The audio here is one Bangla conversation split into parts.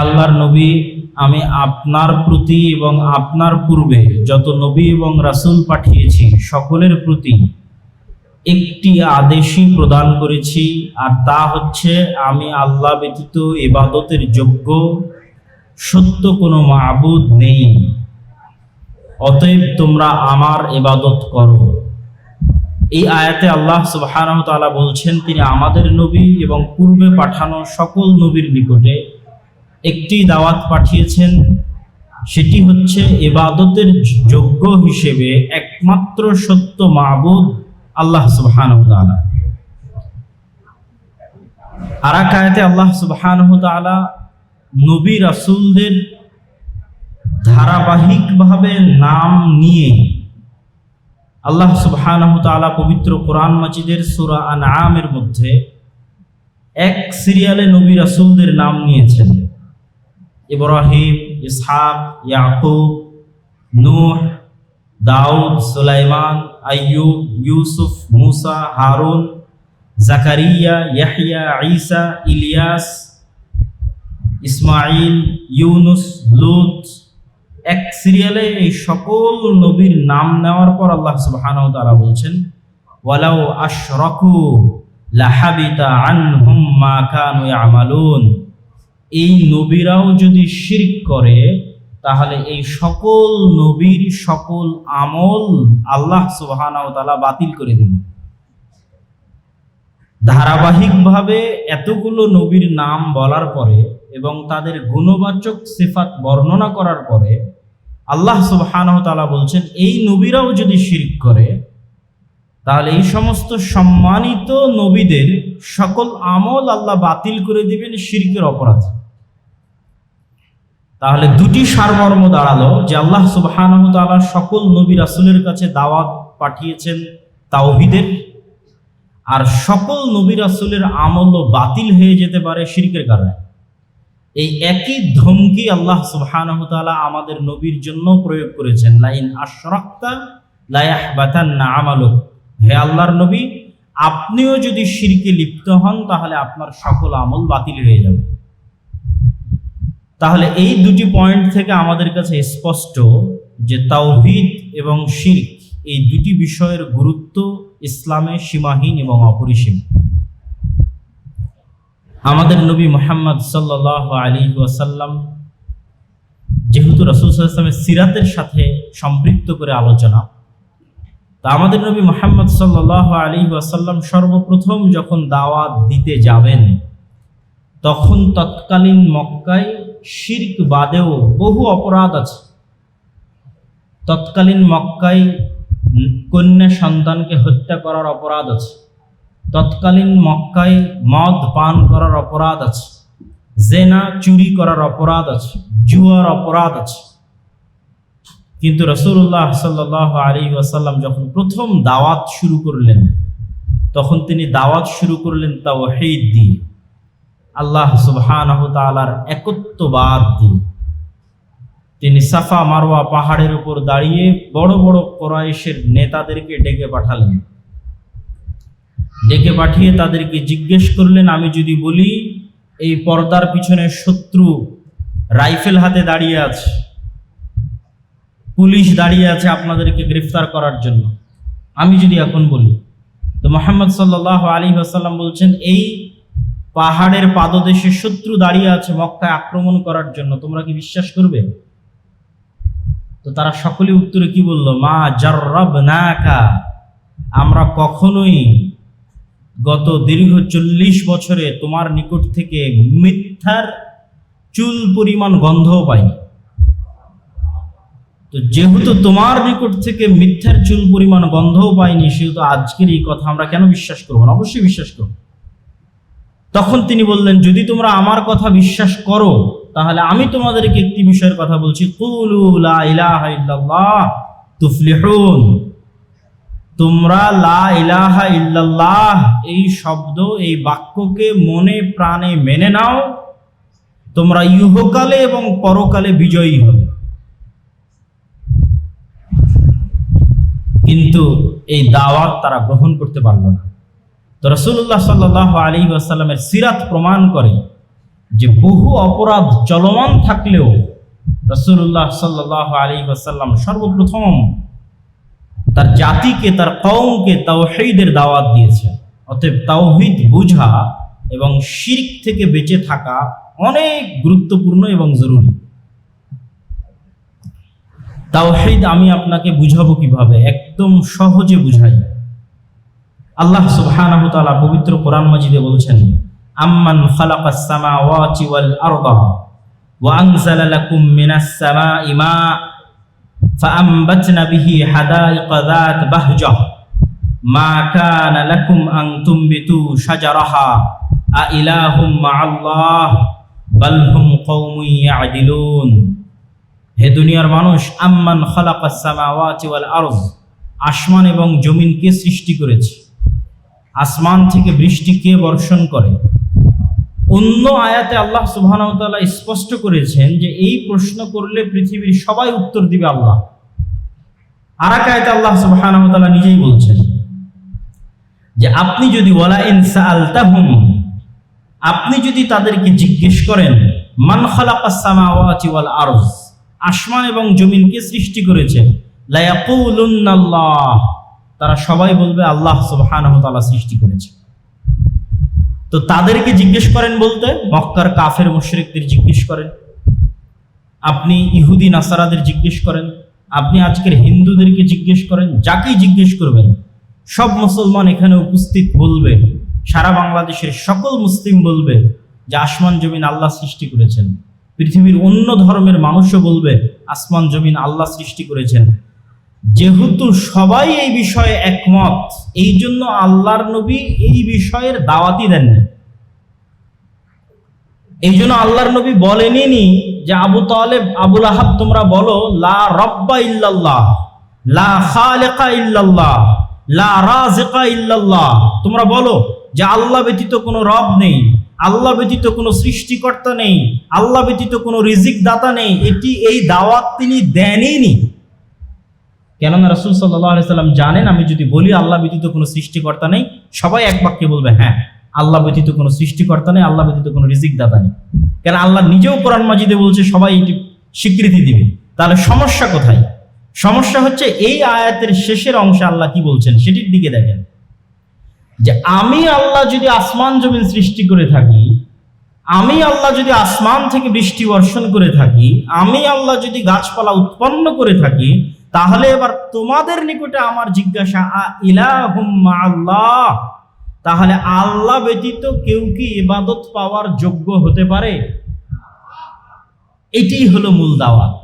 আল্লাহর নবী, আমি আপনার প্রতি এবং আপনার পূর্বে যত নবী এবং রাসূল পাঠিয়েছি সকলের প্রতি একটি আদেশই প্রদান করেছি, আর তা হচ্ছে আমি আল্লাহ ব্যতীত ইবাদতের যোগ্য সত্য কোনো মাবুদ নেই, অতএব তোমরা আমার ইবাদত করো। এই আয়াতে আল্লাহ সুবহানাহু ওয়া তাআলা বলছেন তিনি আমাদের নবী এবং পূর্বে পাঠানো সকল নবীর নিকটে একটি দাওয়াত পাঠিয়েছেন, সেটি হচ্ছে ইবাদতের যোগ্য হিসেবে একমাত্র সত্য মাবুদ আল্লাহ সুবহানাহু ওয়া তাআলা। আর এক আয়াতে আল্লাহ সুবহানাহু ওয়া তাআলা নবী রাসূলদের ধারাবাহিকভাবে নাম নিয়ে আল্লাহ সুবহানাহু ওয়া তাআলা পবিত্র কোরআন মাজিদের সূরা আনআমের মধ্যে এক সিরিয়ালে নবী রাসূলদের নাম নিয়েছেন। ইব্রাহিম, ইসহাক, ইয়াকুব, নূহ, দাউদ, সুলাইমান, আইয়ুব, ইউসুফ, মুসা, হারুন, জাকারিয়া, ইয়াহইয়া, ঈসা, ইলিয়াস, ইসমাঈল, ইউনুস, লূত। এক সিরিয়ালে এই সকল নবীর নাম নেওয়ার পর আল্লাহ সুবহানাহু ওয়া তাআলা বলছেন, ওয়ালাউ আশরাকু লাহাবিতা আনহুম মা কানু ইয়ামালুন। এই নবীরাও যদি শিরক করে তাহলে এই সকল নবীর সকল আমল আল্লাহ সুবহানাহু ওয়া তাআলা বাতিল করে দিবেন। ধারাবাহিকভাবে এতগুলো নবীর নাম বলার পরে এবং তাদের গুণবাচক সিফাত বর্ণনা করার পরে আল্লাহ সুবহানাহু ওয়া তাআলা বলছেন এই নবীরাও যদি শিরক করে তাহলে এই সমস্ত সম্মানিত নবীদের সকল আমল আল্লাহ বাতিল করে দিবেন শিরকের অপরাধে। তাহলে দুটি সারমর্ম দাঁড়ালো যে আল্লাহ সুবহানাহু ওয়া তাআলা সকল নবী রাসূলের কাছে দাওয়াত পাঠিয়েছেন তাওহীদের, আর সকল নবী রাসূলের আমলও বাতিল হয়ে যেতে পারে শিরকের কারণে। এই একই ধমকি আল্লাহ সুবহানাহু ওয়া তাআলা আমাদের নবীর জন্য প্রয়োগ করেছেন, লাইন আশরাকতা লা ইয়াহবাতান্না আমালুক। হে আল্লাহর নবী, আপনিও যদি শিরকে লিপ্ত হন তাহলে আপনার সকল আমল বাতিল হয়ে যাবে। তাহলে এই দুটি পয়েন্ট থেকে আমাদের কাছে স্পষ্ট যে তাওহীদ এবং শিরক এই দুটি বিষয়ের গুরুত্ব ইসলামে সীমাহীন এবং অপরিসীম। আমাদের নবী মুহাম্মদ সাল্লাল্লাহু আলাইহি ওয়াসাল্লাম, যেহেতু রাসূল সাল্লাল্লাহু আলাইহি ওয়াসাল্লামের সিরাতের সাথে সম্পৃক্ত করে আলোচনা, তা আমাদের নবী মুহাম্মদ সাল্লাল্লাহু আলাইহি ওয়াসাল্লাম সর্বপ্রথম যখন দাওয়াত দিতে যাবেন তখন তৎকালীন মক্কায় শিরক বাদেও বহু অপরাধ আছে। তৎকালীন মক্কায় কন্যা সন্তানকে হত্যা করার অপরাধ আছে, তৎকালীন মক্কায় মদ পান করার অপরাধ আছে, জেনা চুরি করার অপরাধ আছে, জুয়ার অপরাধ আছে। কিন্তু রাসূলুল্লাহ সাল্লাল্লাহু আলাইহি ওয়াসাল্লাম যখন প্রথম দাওয়াত শুরু করলেন তখন তিনি দাওয়াত শুরু করলেন তাওহীদ দিয়ে, আল্লাহ সুবহানাহু ওয়া তাআলার একত্ববাদ দিয়ে। তিনি সাফা মারওয়া পাহাড়ের উপর দাঁড়িয়ে বড় বড় কুরাইশের নেতাদেরকে ডেকে পাঠালেন। ডেকে পাঠিয়ে তাদেরকে জিজ্ঞেস করলেন, আমি যদি বলি এই পর্দার পিছনে শত্রু রাইফেল হাতে দাঁড়িয়ে আছে, পুলিশ দাঁড়িয়ে আছে আপনাদেরকে গ্রেফতার করার জন্য, আমি যদি এখন বলি, তো মুহাম্মদ সাল্লাল্লাহু আলাইহি ওয়াসাল্লাম বলছেন এই পাহাড়ের পাদদেশে শত্রু দাঁড়িয়ে আছে মক্কায় আক্রমণ করার জন্য, তোমরা কি বিশ্বাস করবে? তো তারা সকলে উত্তরে কি বলল, মা জাররাবনাকা, আমরা কখনোই গত দীর্ঘ 40 বছরে তোমার নিকট থেকে মিথ্যার চুল পরিমাণ গন্ধও পাইনি। তো যেহেতু তোমার নিকট থেকে মিথ্যার চুল পরিমাণ গন্ধও পাইনি, সেহেতু আজকের এই কথা আমরা কেন বিশ্বাস করবো না? অবশ্যই বিশ্বাস করব। তখন তিনি বললেন, যদি তোমরা আমার কথা বিশ্বাস করো তাহলে আমি তোমাদেরকে একটি বিষয়ের কথা বলছি, কুলু লা ইলাহা ইল্লাল্লাহ তুফলিহুন। তোমরা লা ইলাহা ইল্লাল্লাহ এই শব্দ, এই বাক্যকে মনে প্রাণে মেনে নাও, তোমরা ইহকালে এবং পরকালে বিজয়ী হবে। কিন্তু এই দাওয়াত তারা গ্রহণ করতে পারল না। তো রাসূলুল্লাহ সাল্লাল্লাহু আলাইহি ওয়াসাল্লামের সিরাত প্রমাণ করে যে বহু অপরাধ চলমান থাকলেও রাসূলুল্লাহ সাল্লাল্লাহু আলাইহি ওয়াসাল্লাম সর্বপ্রথম তার জাতিকে, তার কওমকে তাওহীদের দাওয়াত দিয়েছেন। অতএব তাওহীদ বুঝা এবং শিরক থেকে বেঁচে থাকা অনেক গুরুত্বপূর্ণ এবং জরুরি। তাওহীদ আমি আপনাকে বুঝাবো কিভাবে? একদম সহজে বুঝাই। আল্লাহ সুবহানাহু ওয়া তাআলা পবিত্র কোরআন মাজিদে বলছেন, আম্মান খালাকাস সামাওয়াতি ওয়াল আরদা ওয়া আনজালা লাকুম মিনাস সামাই মা ফাআমবাতনা বিহি হাদাইকা যাত বাহজাহ মা কানা লাকুম আন তুমবিতু শাজারাহা আ ইলাহুম মাআল্লাহ বাল হুম কওমুন ইয়াদিলুন। হে দুনিয়ার মানুষ, আম্মান খালাকাস সামাওয়াতি ওয়াল আরদ, আসমান এবং জমিন কে সৃষ্টি করেছে? আসমান থেকে বৃষ্টি কে বর্ষণ করে? অন্য আয়াতে আল্লাহ সুবহানাহু ওয়া তাআলা স্পষ্ট করেছেন যে এই প্রশ্ন করলে পৃথিবীর সবাই উত্তর দিবে আল্লাহ। আর এক আয়াতে আল্লাহ সুবহানাহু ওয়া তাআলা নিজেই বলছেন যে আপনি যদি ওয়ালা ইন সাআলতাহুম, আপনি যদি তাদেরকে জিজ্ঞেস করেন মান খালাকাস সামাওয়াতি ওয়াল আরদ, আসমান এবং জমিন কে সৃষ্টি করেছে, লা ইয়াকুলুন্নাল্লাহ, তারা সবাই বলবে আল্লাহ সুবহানাহু ওয়া তাআলা সৃষ্টি করেছে। তো তাদেরকে জিজ্ঞেস করেন বলতে মক্কার কাফের মুশরিকদের জিজ্ঞেস করেন, আপনি ইহুদি নাসারাদের জিজ্ঞেস করেন, আপনি আজকের হিন্দুদেরকে জিজ্ঞেস করেন, যাকেই জিজ্ঞেস করবেন সব মুসলমান এখানে উপস্থিত বলবে, সারা বাংলাদেশের সকল মুসলিম বলবে যে আসমান জমিন আল্লাহ সৃষ্টি করেছেন। পৃথিবীর অন্য ধর্মের মানুষও বলবে আসমান জমিন আল্লাহ সৃষ্টি করেছেন। যেহেতু সবাই এই বিষয়ে একমত, এই জন্য আল্লাহর নবী এই বিষয়ের দাওয়াতই দেননি। এই জন্য আল্লাহর নবী বলেননি যে আবু তালেব, আবুল আহাব তোমরা বলো লা রব্বা ইল্লাল্লাহ, লা খালিকা ইল্লাল্লাহ, লা রাজিকা ইল্লাল্লাহ, তোমরা বলো যে আল্লাহ ব্যতীত কোনো রব নেই, আল্লাহ ব্যতীত কোনো সৃষ্টিকর্তা নেই, আল্লাহ ব্যতীত কোনো রিজিক দাতা নেই। এই দাওয়াত তিনি দেনইনি। কেননা রাসূল সাল্লাল্লাহু আলাইহি সাল্লাম জানেন আমি যদি বলি আল্লাহ ব্যতীত কোনো সৃষ্টিকর্তা নেই, সবাই এক বাক্যে বলবে হ্যাঁ আল্লাহ ব্যতীত কোনো সৃষ্টিকর্তা নেই, আল্লাহ ব্যতীত কোনো রিজিক দাতা নেই। কেন আল্লাহ নিজেও কোরআন মাজিদে বলছে সবাই এটি স্বীকৃতি দিবে। তাহলে সমস্যা কোথায়? সমস্যা হচ্ছে এই আয়াতের শেষের অংশে আল্লাহ কি বলছেন সেটির দিকে দেখেন, যে আমি আল্লাহ যদি আসমান জমিন সৃষ্টি করে থাকি, আমি আল্লাহ যদি আসমান থেকে বৃষ্টি বর্ষণ করে থাকি, আমি আল্লাহ যদি গাছপালা উৎপন্ন করে থাকি, তাহলে এবার তোমাদের নিকটে আমার জিজ্ঞাসা আ ইলাহুম মাআল্লাহ, তাহলে আল্লাহ ব্যতীত কেউ কি ইবাদত পাওয়ার যোগ্য হতে পারে? এটাই হলো মূল দাওয়াত।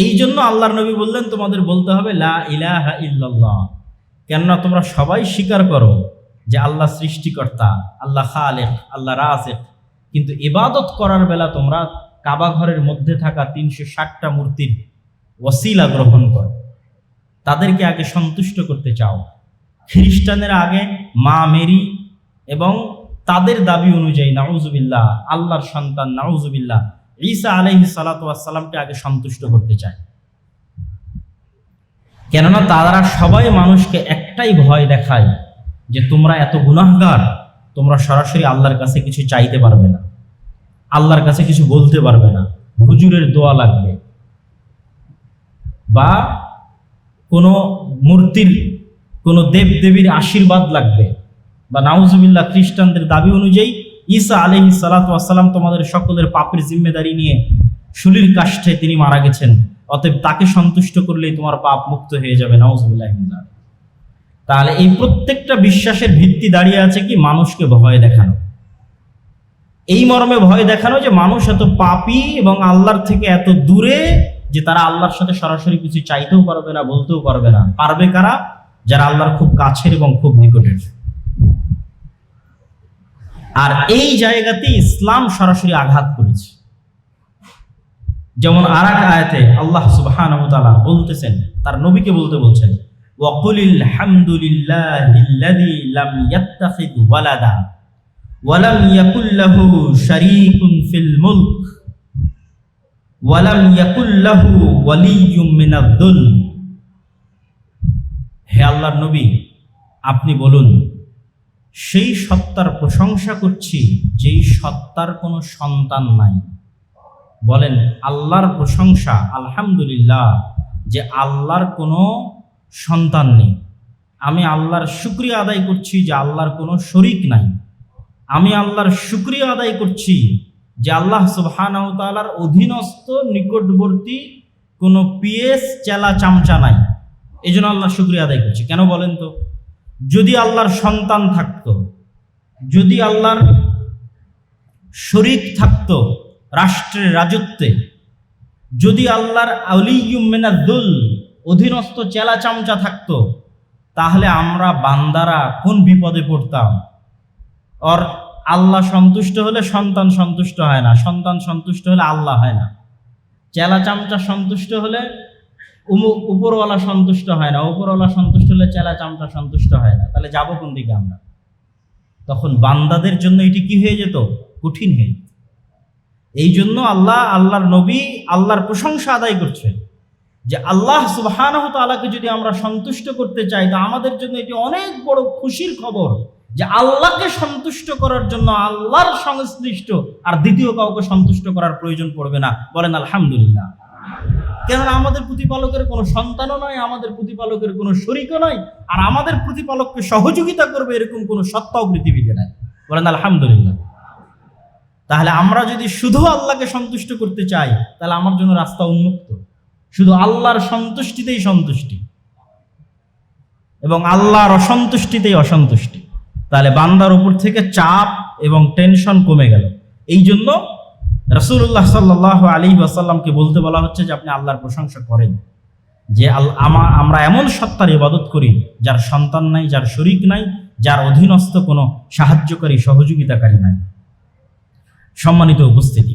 এই জন্য আল্লাহর নবী বললেন তোমাদের বলতে হবে লা ইলাহা ইল্লাল্লাহ। কেননা তোমরা সবাই স্বীকার করো যে আল্লাহ সৃষ্টিকর্তা, আল্লাহ খালেক, আল্লাহ রাজিক, কিন্তু ইবাদত করার বেলা তোমরা কাবা ঘরের মধ্যে থাকা 360টা মূর্তির ওসিলা গ্রহণ করো, তাদেরকে আগে সন্তুষ্ট করতে চাও। খ্রিস্টানেরা আগে মা মেরি এবং তাদের দাবি অনুযায়ী নাউজুবিল্লাহ আল্লাহর সন্তান নাউজুবিল্লাহ ঈসা আলাইহিস সালাতু ওয়াস সালামকে আগে সন্তুষ্ট করতে চায়। কেননা তারা সবাই মানুষকে একটাই ভয় দেখায় যে তোমরা এত গুনাহগার, তোমরা সরাসরি আল্লাহর কাছে কিছু চাইতে পারবে না, আল্লাহর কাছে কিছু বলতে পারবে না, হুজুরের দোয়া লাগবে বা কোনো মূর্তির কোনো দেবদেবীর আশীর্বাদ লাগবে, বা নাউজুবিল্লাহ খ্রিস্টানদের দাবি অনুযায়ী ঈসা আলাইহিস সালাতু ওয়াস সালাম তোমাদের সকলের পাপের জিম্মেদারি নিয়ে শুলির কাষ্ঠে তিনি মারা গেছেন, অতএব তাকে সন্তুষ্ট করলেই তোমার পাপ মুক্ত হয়ে যাবে, নাউজুবিল্লাহ। তাহলে এই প্রত্যেকটা বিশ্বাসের ভিত্তি দাঁড়িয়ে আছে কি? মানুষকে ভয় দেখানো। এই মর্মে ভয় দেখানো যে মানুষ এত পাপী এবং আল্লাহর থেকে এত দূরে যে তারা আল্লাহর সাথে সরাসরি কিছু চাইতেও পারবে না, বলতেও পারবে না। পারবে কারা? যারা আল্লাহর খুব কাছের এবং খুব নিকটের। আর এই জায়গাতে ইসলাম সরাসরি আঘাত করেছে। যেমন আর এক আয়াতে আল্লাহ সুবহানাহু ওয়া তাআলা বলতেছেন, তার নবীকে বলতে বলছেন, ওয়াকুলিল হামদুলিল্লাহিল্লাযী লাম ইয়াত্তাখিয ওয়ালাদা ওয়া লাম ইয়াকুল লাহু শারীকুন ফিল মুলক ওয়া লাম ইয়াকুল লাহু ওয়ালিয়্যুম মিনাদ-দুল। হে আল্লাহর নবী, আপনি বলুন সেই সত্তার প্রশংসা করছি যেই সত্তার কোনো সন্তান নাই। বলেন আল্লাহর প্রশংসা, আলহামদুলিল্লাহ যে আল্লাহর কোনো সন্তান নেই। আমি আল্লাহর শুকরিয়া আদায় করছি যে আল্লাহর কোনো শরীক নাই। আমি আল্লাহর শুকরিয়া আদায় করছি যে আল্লাহ সুবহানাহু ওয়া তাআলার অধীনস্থ নিকটবর্তী কোনো পিএস চেলা চামচা নাই। এই জন্য আল্লাহর শুকরিয়া আদায় করছি। কেন বলেন তো? যদি আল্লাহর সন্তান থাকতো, যদি আল্লাহর শরীক থাকতো রাষ্ট্রের রাজত্বে, যদি আল্লাহর আউলিয়্যুম মিনাদ-দুল অধীনস্থ চেলা চামচা থাকতো, তাহলে আমরা বান্দারা কোন বিপদে পড়তাম। আর আল্লাহ সন্তুষ্ট হলে সন্তান সন্তুষ্ট হয় না, সন্তান সন্তুষ্ট হলে আল্লাহ হয় না, চেলা চামচা সন্তুষ্ট হলে উপরওয়ালা সন্তুষ্ট হয় না, উপরওয়ালা সন্তুষ্ট হলে চেলা চামচা সন্তুষ্ট হয় না। তাহলে যাবো কোন দিকে আমরা? তখন বান্দাদের জন্য এটি কি হয়ে যেত? কঠিন হয়ে যেত। এই জন্য আল্লাহর নবী আল্লাহর প্রশংসা আদায় করছেন যে আল্লাহ সুবহানাহু ওয়া তাআলাকে যদি আমরা সন্তুষ্ট করতে চাই, তা আমাদের জন্য এটি অনেক বড় খুশির খবর যে আল্লাহকে সন্তুষ্ট করার জন্য আল্লাহর সংশ্লিষ্ট আর দ্বিতীয় কাউকে সন্তুষ্ট করার প্রয়োজন পড়বে না। বলেন আলহামদুলিল্লাহ। কেননা আমাদের প্রতিপালকের কোনো সন্তানও নয়, আমাদের প্রতিপালকের কোনো শরীকও নয়, আর আমাদের প্রতিপালককে সহযোগিতা করবে এরকম কোনো সত্তাও পৃথিবীতে নাই। বলেন আলহামদুলিল্লাহ। তাহলে আমরা যদি শুধু আল্লাহকে সন্তুষ্ট করতে চাই, তাহলে আমার জন্য রাস্তা উন্মুক্ত। শুধু আল্লাহর সন্তুষ্টিতেই সন্তুষ্টি এবং আল্লাহর অসন্তুষ্টিতেই অসন্তুষ্টি। তাহলে বান্দার উপর থেকে চাপ এবং টেনশন কমে গেল। এই জন্য রাসূলুল্লাহ সাল্লাল্লাহু আলাইহি ওয়াসাল্লামকে বলতে বলা হচ্ছে যে আপনি আল্লাহর প্রশংসা করেন, যে আমরা এমন সত্তার ইবাদত করি যার সন্তান নাই, যার শরীক নাই, যার অধীনস্থ কোনো সাহায্যকারী সহযোগিতাকারী নাই। সম্মানিত উপস্থিতি,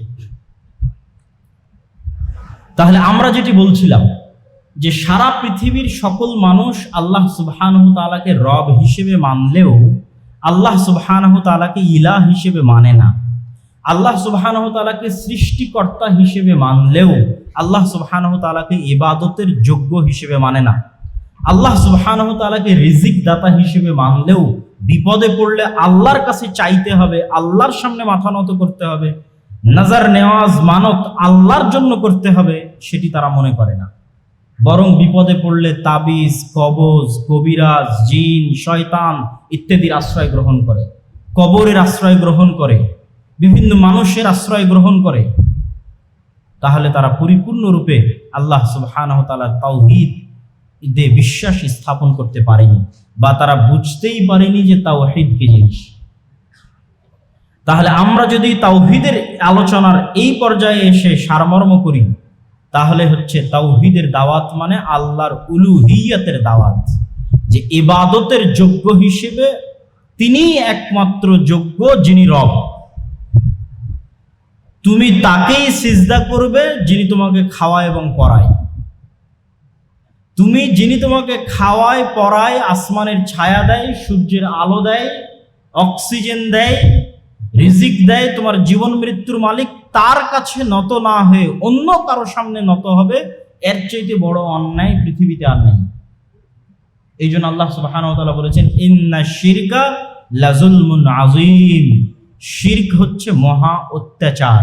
তাহলে আমরা যেটি বলছিলাম যে সারা পৃথিবীর সকল মানুষ আল্লাহ সুবহানাহু ওয়া তাআলাকে রব হিসেবে মানলেও আল্লাহ সুবহানাহু ওয়া তাআলাকে ইলাহ হিসেবে মানে না। আল্লাহ সুবহানাহু ওয়া তাআলাকে সৃষ্টিকর্তা হিসেবে মানলেও আল্লাহ সুবহানাহু ওয়া তাআলাকে ইবাদতের যোগ্য হিসেবে মানে না। আল্লাহ সুবহানাহু ওয়া তাআলাকে রিজিক দাতা হিসেবে মানলেও বিপদে পড়লে আল্লাহর কাছে চাইতে হবে, আল্লাহর সামনে মাথা নত করতে হবে, নাজার নেওয়াজ মানত আল্লাহর জন্য করতে হবে, সেটি তারা মনে করে না। বরং বিপদে পড়লে তাবিজ, কবজ, কবিরাজ, জিন, শয়তান ইত্যাদির আশ্রয় গ্রহণ করে, কবরের আশ্রয় গ্রহণ করে, বিভিন্ন মানুষের আশ্রয় গ্রহণ করে। তাহলে তারা পরিপূর্ণরূপে আল্লাহ সুবহানাহু ওয়া তাআলার তাওহীদে বিশ্বাস স্থাপন করতে পারেনি, বা তারা বুঝতেই পারেনি যে তাওহীদ কি জিনিস। তাহলে আমরা যদি তাওহীদের আলোচনার এই পর্যায়ে এসে সারমর্ম করি, তাহলে হচ্ছে তাওহীদের দাওয়াত মানে আল্লাহর উলুহিয়তের দাওয়াত, যে ইবাদতের যোগ্য হিসেবে তিনিই একমাত্র যোগ্য, যিনি রব। তুমি তাকেই সিজদা করবে যিনি তোমাকে খাওয়ায় এবং পড়ায়। যিনি তোমাকে খাওয়ায় পড়ায়, আসমানের ছায়া দেয়, সূর্যের আলো দেয়, অক্সিজেন দেয়, রিজিক দেয়, তোমার জীবন মৃত্যুর মালিক, তার কাছে নত না হয়ে অন্য কারো সামনে নত হবে, এর চাইতে বড় অন্যায় পৃথিবীতে আর নেই। এই জন্য আল্লাহ সুবহানাহু ওয়া তাআলা বলেছেন, ইন্না শিরকা লাযুলমুন আযীম। শিরক হচ্ছে মহা অত্যাচার।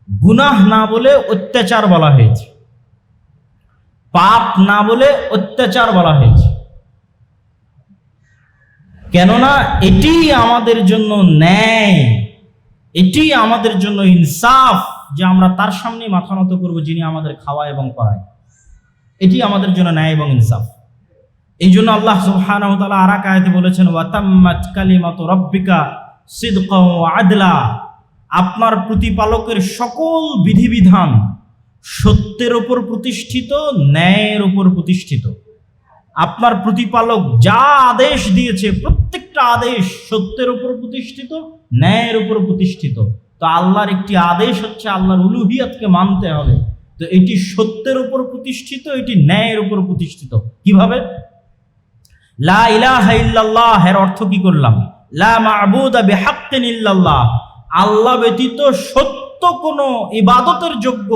গুনাহ না বলে অত্যাচার বলা হয়েছে, পাপ না বলে অত্যাচার বলা হয়েছে। কেননা এটি আমাদের জন্য ন্যায়, এটি আমাদের জন্য ইনসাফ যে আমরা তার সামনে মাথা নত করব যিনি আমাদের খাওয়ায় এবং পড়ায়। এটি আমাদের জন্য ন্যায় এবং ইনসাফ। এই জন্য আল্লাহ সুবহানাহু ওয়া তাআলা আর এক আয়াতে বলেছেন, ওয়া তাম্মাত কালিমাতু রাব্বিকা সিদকাও ওয়া আদলা। আপনার প্রতিপালকের সকল বিধিবিধান সত্যের উপর প্রতিষ্ঠিত, ন্যায়ের উপর প্রতিষ্ঠিত। আপনার প্রতিপালক যা আদেশ দিয়েছে প্রত্যেকটা আদেশ সত্যের উপর প্রতিষ্ঠিত, ন্যায়ের উপর প্রতিষ্ঠিত। তো আল্লাহর একটি আদেশ হচ্ছে আল্লাহর উলুহিয়তকে মানতে হবে। তো এটি সত্যের উপর প্রতিষ্ঠিত, এটি ন্যায়ের উপর প্রতিষ্ঠিত। কিভাবে? লা ইলাহা ইল্লাল্লাহ এর অর্থ কি করলাম? লা মা'বুদা বিহাক্কিন ইল্লাল্লাহ। আল্লাহ ব্যতীত সত্য কোনো ইবাদতের যোগ্য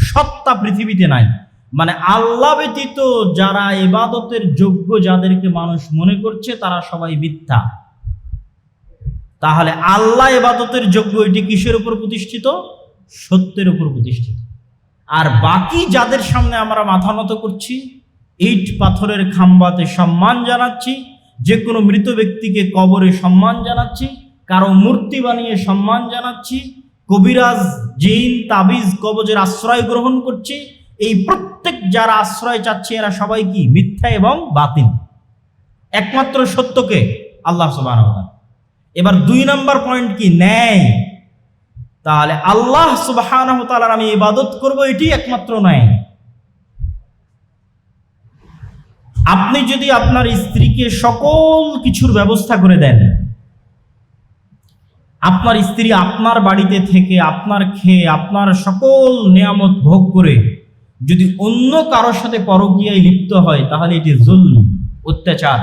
সত্তা পৃথিবীতে নাই। মানে আল্লাহ ব্যতীত যারা ইবাদতের যোগ্য, যাদেরকে মানুষ মনে করছে, তারা সবাই মিথ্যা। তাহলে আল্লাহ ইবাদতের যোগ্য, এটি কিসের উপর প্রতিষ্ঠিত? সত্যের উপর প্রতিষ্ঠিত। আর বাকি যাদের সামনে আমরা মাথা নত করছি, ইট পাথরের খাম্বাতে সম্মান জানাচ্ছি, যে কোনো মৃত ব্যক্তিকে কবরে সম্মান জানাচ্ছি, কারো মূর্তি বানিয়ে সম্মান জানাচ্ছি, কবিরাজ, জিন, তাবিজ, কবজের আশ্রয় গ্রহণ করছি, এই প্রত্যেক যারা আশ্রয় চাচ্ছে এরা সবাই কি? মিথ্যা এবং বাতিল। একমাত্র সত্যকে আল্লাহ সুবহানাহু ওয়া তাআলা। এবার 2 নম্বর পয়েন্ট কি? ন্যায়। তাহলে আল্লাহ সুবহানাহু ওয়া তাআলার আমি ইবাদত করব, এটি একমাত্র ন্যায়। আপনি যদি আপনার স্ত্রীকে সকল কিছুর ব্যবস্থা করে দেন, আপনার স্ত্রী আপনার বাড়িতে থেকে আপনার খেয়ে আপনার সকল নিয়ামত ভোগ করে যদি অন্য কারোর সাথে পরকীয়ায় লিপ্ত হয়, তাহলে এটি জুলম, অত্যাচার,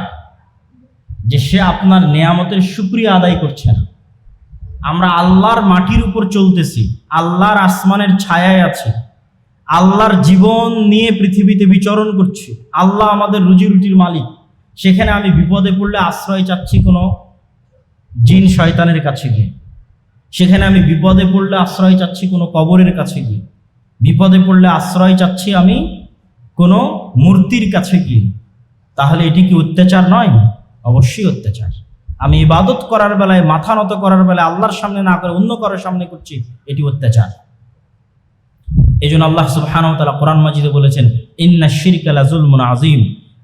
যে সে আপনার নিয়ামতের শুকরিয়া আদায় করছে না। আমরা আল্লাহর মাটির উপর চলতেছি, আল্লাহর আসমানের ছায়ায় আছি, আল্লাহর জীবন নিয়ে পৃথিবীতে বিচরণ করছি, আল্লাহ আমাদের রুজি রুটির মালিক। সেখানে আমি বিপদে পড়লে আশ্রয় চাচ্ছি কোনো জিন শয়তানের কাছে গিয়ে, সেখানে আমি বিপদে পড়লে আশ্রয় চাচ্ছি কোনো কবরের কাছে গিয়ে, বিপদে পড়লে আশ্রয় চাচ্ছি আমি কোনো মূর্তির কাছে গিয়ে, তাহলে এটি কি অত্যাচার নয়? অবশ্যই অত্যাচার। আমি ইবাদত করার বেলায়, মাথা নত করার বেলায় আল্লাহর সামনে না করে অন্য কারোর সামনে করছি, এটি অত্যাচার। এই জন্য আল্লাহ সুবহানাহু ওয়া তাআলা কোরআন মাজিদে বলেছেন, ইন্নাশ শিরকা লাযুলমুন আযীম।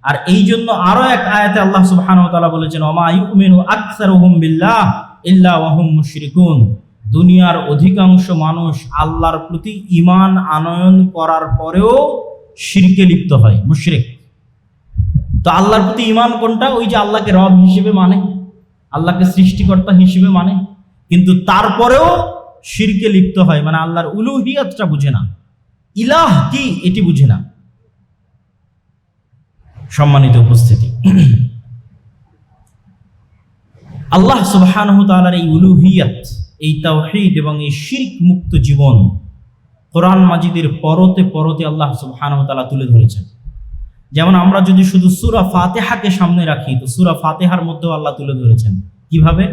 আর এই জন্য আরো এক আয়াতে আল্লাহ সুবহানাহু ওয়া তাআলা বলেছেন, ওমা ইউমিনু আকসারুহুম বিল্লাহ ইল্লা ওয়া হুম মুশরিকুন। দুনিয়ার অধিকাংশ মানুষ আল্লাহর প্রতি ঈমান আনয়ন করার পরেও শিরকে লিপ্ত হয়, মুশরিক। তো আল্লাহর প্রতি ঈমান কোনটা? ওই যে আল্লাহকে রব হিসেবে মানে, আল্লাহকে সৃষ্টিকর্তা হিসেবে মানে, কিন্তু তারপরেও শিরকে লিপ্ত হয়, মানে আল্লাহর উলুহিয়াতটা বুঝে না, ইলাহ কি এটি বুঝে না। সম্মানিত উপস্থিতি, আল্লাহ সুবহানাহু ওয়া তাআলার এই উলুহিয়াত, এই তাওহীদ এবং এই শিরক মুক্ত জীবন কোরআন মাজিদের পরতে পরতে আল্লাহ সুবহানাহু ওয়া তাআলা তুলে ধরেছেন। যেমন আমরা যদি শুধু সূরা ফাতিহাকে সামনে রাখি, তো সূরা ফাতিহার মধ্যেও আল্লাহ তুলে ধরেছেন কিভাবে?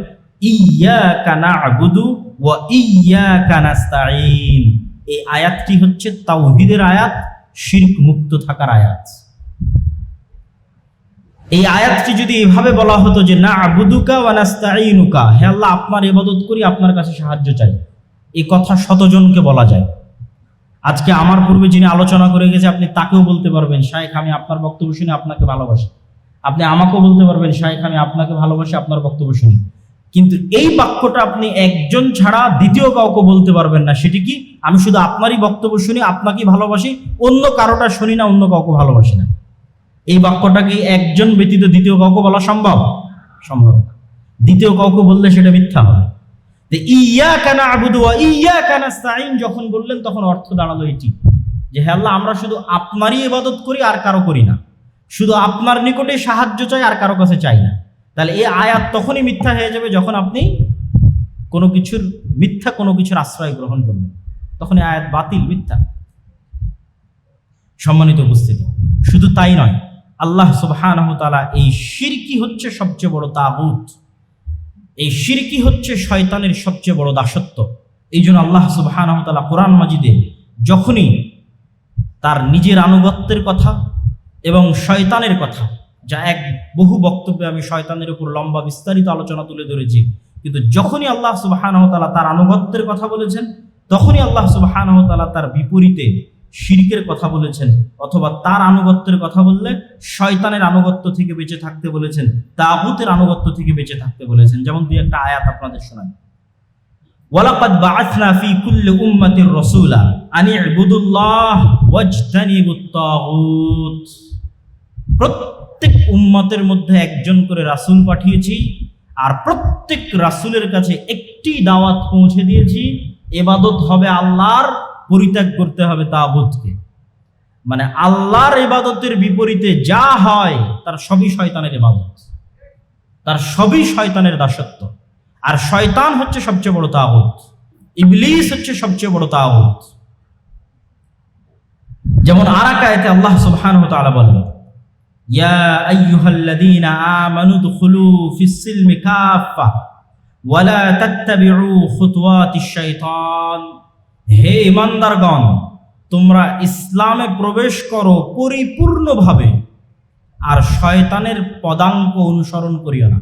ইয়্যাকা না'বুদু ওয়া ইয়্যাকা নাস্তাঈন। এই আয়াতটি হচ্ছে তাওহীদের আয়াত, শিরক মুক্ত থাকার আয়াত। এই আয়াতটি যদি এভাবে বলা হতো যে না'বুদুকা ওয়া নাস্তাঈনুকা, হে আল্লাহ আপনার ইবাদত করি, আপনার কাছে সাহায্য চাই, এই কথা শতজনকে বলা যায়। আজকে আমার পূর্বে যিনি আলোচনা করে গেছে, আপনি তাকেও বলতে পারবেন, শায়েখ আমি আপনার বক্তব্য শুনে আপনাকে ভালোবাসি। আপনি আমাকেও বলতে পারবেন, শায়েখ আমি আপনাকে ভালোবাসি, আপনার বক্তব্য শুনি। কিন্তু এই বাক্যটা আপনি একজন ছাড়া দ্বিতীয় কাউকে বলতে পারবেন না। সেটি কি? আমি শুধু আপনারই বক্তব্য শুনি, আপনাকেই ভালোবাসি, অন্য কারোটা শুনি না, অন্য কাউকে ভালোবাসি না। এই বাক্যটা কি একজন ব্যতীত দ্বিতীয় কাউকে বলা সম্ভব? সম্ভব না। দ্বিতীয় কাউকে বললে সেটা মিথ্যা হবে। ইয়্যাকা না'বুদু ওয়া ইয়্যাকা নাস্তাঈন যখন বললেন, তখন অর্থ দাঁড়ালো এটি যে হে আল্লাহ আমরা শুধু আপনারই ইবাদত করি, আর কারো করি না, শুধু আপনার নিকটে সাহায্য চাই, আর কারো কাছে চাই না। তাহলে এই আয়াত তখনই মিথ্যা হয়ে যাবে যখন আপনি কোনো কিছুর মিথ্যা কোনো কিছুর আশ্রয় গ্রহণ করবেন, তখন এই আয়াত বাতিল, মিথ্যা। সম্মানিত উপস্থিতি, শুধু তাই নয়, আল্লাহ সুবহানাহু ওয়া তাআলা এই শিরকি হচ্ছে সবচেয়ে বড় তাগুত, এই শিরকি হচ্ছে শয়তানের সবচেয়ে বড় দাসত্ব। এই জন্য আল্লাহ সুবহানাহু ওয়া তাআলা কোরআন মাজিদে যখনই তার নিজের আনুগত্যের কথা এবং শয়তানের কথা, যা এক বহু বক্তব্যে আমি শয়তানের উপর লম্বা বিস্তারিত আলোচনা তুলে ধরেছি, কিন্তু যখনই আল্লাহ সুবহানাহু ওয়া তাআলা তার আনুগত্যের কথা বলেছেন, তখনই আল্লাহ সুবহানাহু ওয়া তাআলা তার বিপরীতে শিরকের কথা বলেছেন, অথবা তার আনুগত্যের কথা বললে শয়তানের আনুগত্য থেকে বেঁচে থাকতে বলেছেন, তাগুতের আনুগত্য থেকে বেঁচে থাকতে বলেছেন। যেমন দুই একটা আয়াত আপনাদের শোনাই। ওয়ালাকাদ বাআসনা ফি কুল্লি উম্মাতির রাসূলা আন ইবুদুল্লাহ ওয়াজতানিবুত তাগুত। প্রত্যেক উম্মতের মধ্যে একজন করে রাসূল পাঠিয়েছি, আর প্রত্যেক রাসূলের কাছে একটি দাওয়াত পৌঁছে দিয়েছি, ইবাদত হবে আল্লাহর, পরিত্যাগ করতে হবে তাগুতকে। মানে আল্লাহর ইবাদতের বিপরীতে যা হয় তার সবই শয়তানের ইবাদত, তার সবই শয়তানের দাসত্ব। আর শয়তান হচ্ছে সবচেয়ে বড় তাগুত, ইবলিস হচ্ছে সবচেয়ে বড় তাগুত। যেমন আরেক আয়াতে আল্লাহ সুবহানাহু ওয়া তাআলা বলেন, ইয়া আইয়ুহাল্লাযীনা আমানু দুখুলু ফিস সিলমি কাফা ওয়ালা তাত্তাবিউ খুতুওয়াতিশ শাইতান, হে ঈমানদারগণ, তোমরা ইসলামে প্রবেশ করো পরিপূর্ণভাবে, আর শয়তানের পদাঙ্ক অনুসরণ করিও না।